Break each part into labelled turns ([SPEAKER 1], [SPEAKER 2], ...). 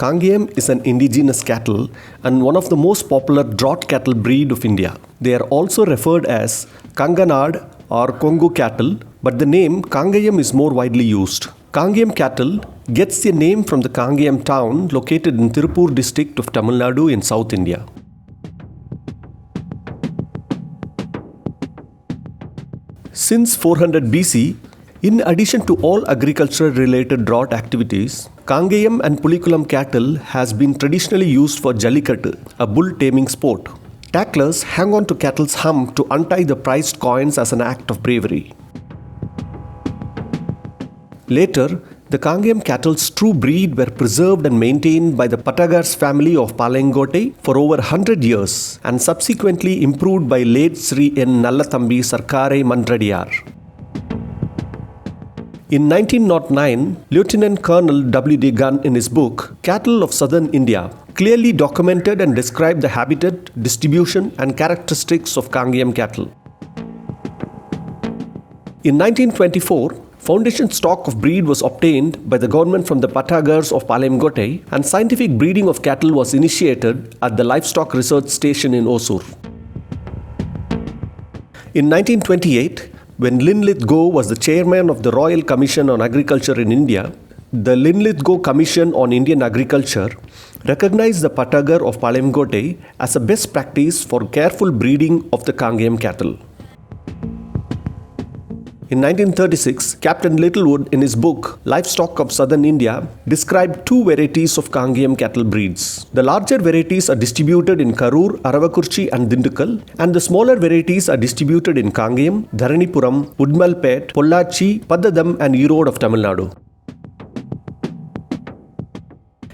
[SPEAKER 1] Kangayam is an indigenous cattle and one of the most popular draught cattle breed of India. They are also referred as Kanganad or Kongu cattle, but the name Kangayam is more widely used. Kangayam cattle gets their name from the Kangayam town located in Tirupur district of Tamil Nadu in South India. Since 400 BC, in addition to all agriculture-related draught activities, Kangayam and Pulikulam cattle has been traditionally used for Jallikattu, a bull taming sport. Tacklers hang on to cattle's hump to untie the prized coins as an act of bravery. Later, the Kangayam cattle's true breed were preserved and maintained by the Pattagars family of Palayakottai for over 100 years and subsequently improved by late Sri N. Nallathambi Sarkarai Manradiar. In 1909, Lieutenant Colonel WD Gunn in his book Cattle of Southern India clearly documented and described the habitat, distribution and characteristics of Kangayam cattle. In 1924, foundation stock of breed was obtained by the government from the Pattagars of Palayakottai and scientific breeding of cattle was initiated at the Livestock Research Station in Hosur. In 1928, when Linlithgow was the chairman of the Royal Commission on Agriculture in India, the Linlithgow Commission on Indian Agriculture recognized the Pattagarar of Palayakottai as a best practice for careful breeding of the Kangayam cattle. In 1936, Captain Littlewood in his book Livestock of Southern India described two varieties of Kangayam cattle breeds. The larger varieties are distributed in Karur, Aravakurchi and Dindigul, and the smaller varieties are distributed in Kangayam, Dharanipuram, Udmalpet, Pollachi, Paddadam and Erode of Tamil Nadu.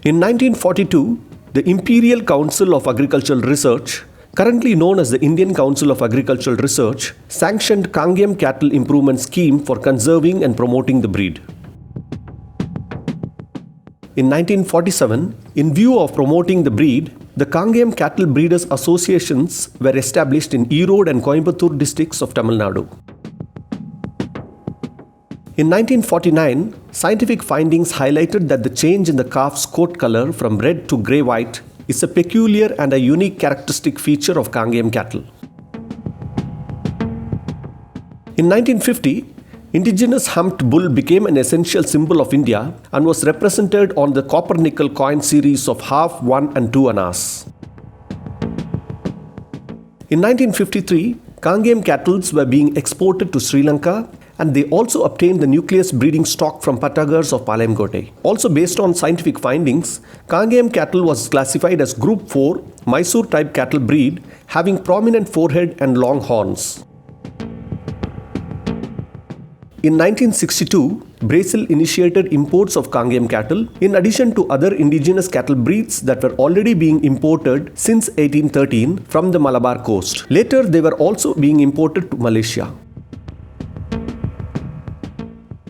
[SPEAKER 1] In 1942, the Imperial Council of Agricultural Research, currently known as the Indian Council of Agricultural Research, sanctioned Kangayam Cattle Improvement Scheme for conserving and promoting the breed. In 1947, in view of promoting the breed, the Kangayam Cattle Breeders Associations were established in Erode and Coimbatore districts of Tamil Nadu. In 1949, scientific findings highlighted that the change in the calf's coat color from red to grey-white is a peculiar and a unique characteristic feature of Kangayam cattle. In 1950, indigenous humped bull became an essential symbol of India and was represented on the copper-nickel coin series of half, 1 and 2 annas. In 1953, Kangayam cattle were being exported to Sri Lanka and they also obtained the nucleus breeding stock from Pattagars of Palayakottai. Also based on scientific findings, Kangayam cattle was classified as Group 4 Mysore type cattle breed having prominent forehead and long horns. In 1962, Brazil initiated imports of Kangayam cattle in addition to other indigenous cattle breeds that were already being imported since 1813 from the Malabar coast. Later, they were also being imported to Malaysia.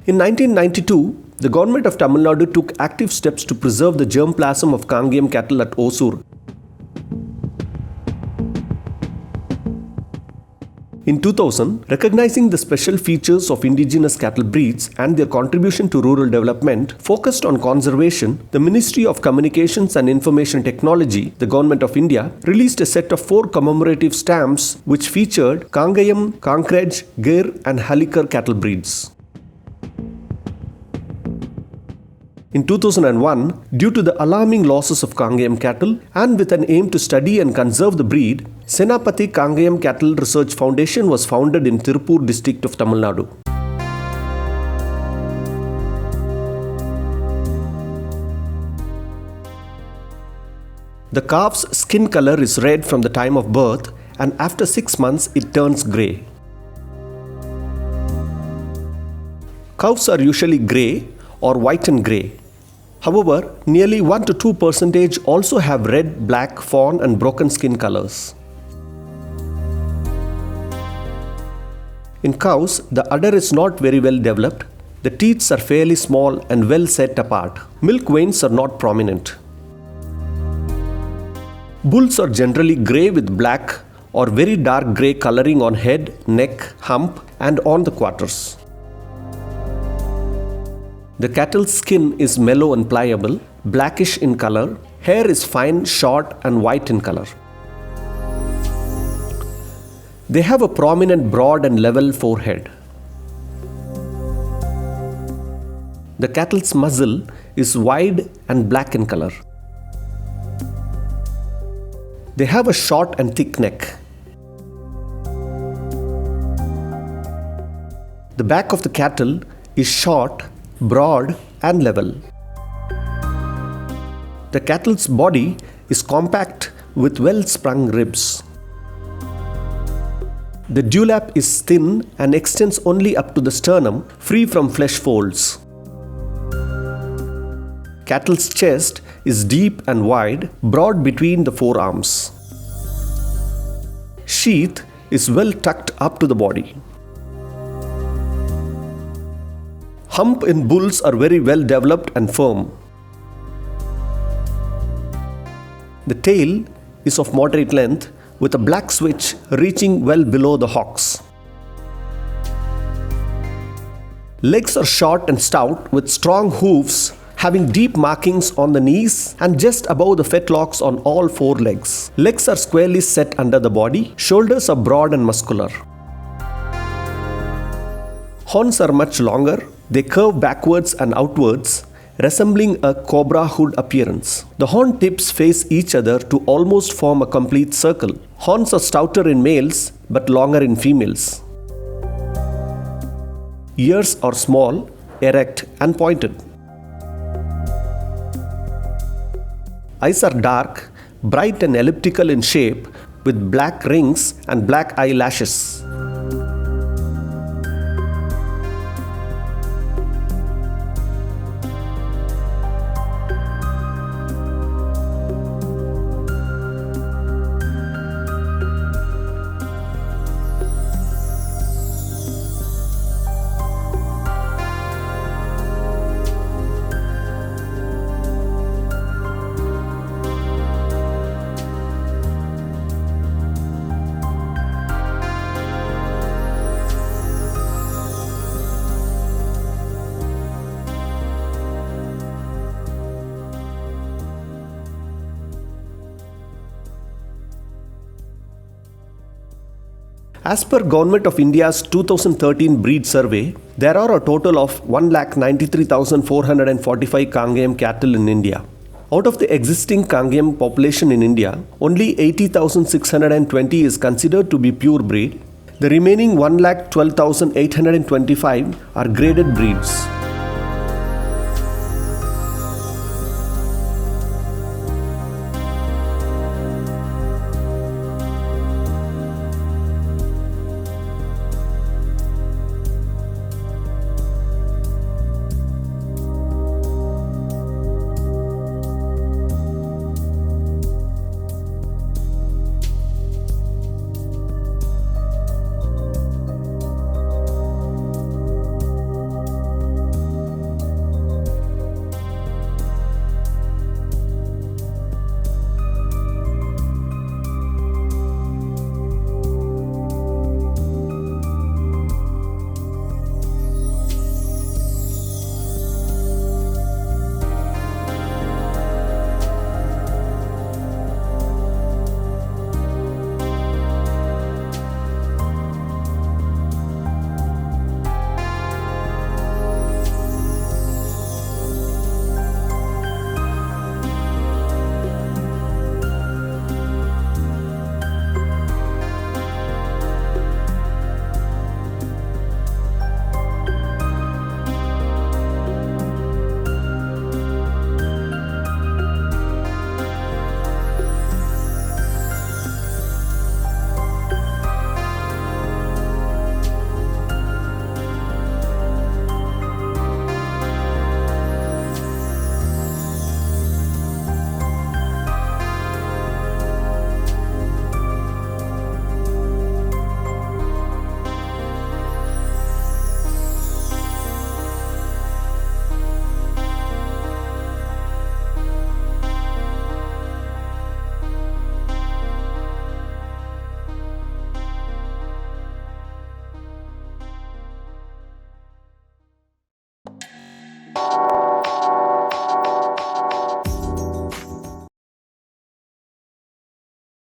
[SPEAKER 1] In 1992, the government of Tamil Nadu took active steps to preserve the germplasm of Kangayam cattle at Hosur. In 2000, recognizing the special features of indigenous cattle breeds and their contribution to rural development focused on conservation, the Ministry of Communications and Information Technology, the Government of India, released a set of 4 commemorative stamps which featured Kangayam, Kankraj, Gir and Halikar cattle breeds. In 2001, due to the alarming losses of Kangayam cattle and with an aim to study and conserve the breed, Senapati Kangayam Cattle Research Foundation was founded in Tirupur district of Tamil Nadu. The calf's skin color is red from the time of birth and after 6 months it turns grey. Cows are usually grey or white and grey. However, nearly 1 to 2% also have red, black, fawn and broken skin colors. In cows, the udder is not very well developed. The teats are fairly small and well set apart. Milk veins are not prominent. Bulls are generally grey with black or very dark grey coloring on head, neck, hump and on the quarters. The cattle's skin is mellow and pliable, blackish in color. Hair is fine, short and white in color. They have a prominent broad and level forehead. The cattle's muzzle is wide and black in color. They have a short and thick neck. The back of the cattle is short, broad and level. The cattle's body is compact with well-sprung ribs. The dewlap is thin and extends only up to the sternum, free from flesh folds. Cattle's chest is deep and wide, broad between the forearms. Sheath is well tucked up to the body. Hump in bulls are very well developed and firm. The tail is of moderate length with a black switch reaching well below the hocks. Legs are short and stout with strong hoofs having deep markings on the knees and just above the fetlocks on all four legs. Legs are squarely set under the body. Shoulders are broad and muscular. Horns are much longer. They curve backwards and outwards, resembling a cobra hood appearance. The horn tips face each other to almost form a complete circle. Horns are stouter in males but longer in females. Ears are small, erect and pointed. Eyes are dark, bright and elliptical in shape with black rings and black eyelashes. As per Government of India's 2013 breed survey, there are a total of 1,93,445 Kangayam cattle in India. Out of the existing Kangayam population in India, only 80,620 is considered to be pure breed. The remaining 1,12,825 are graded breeds.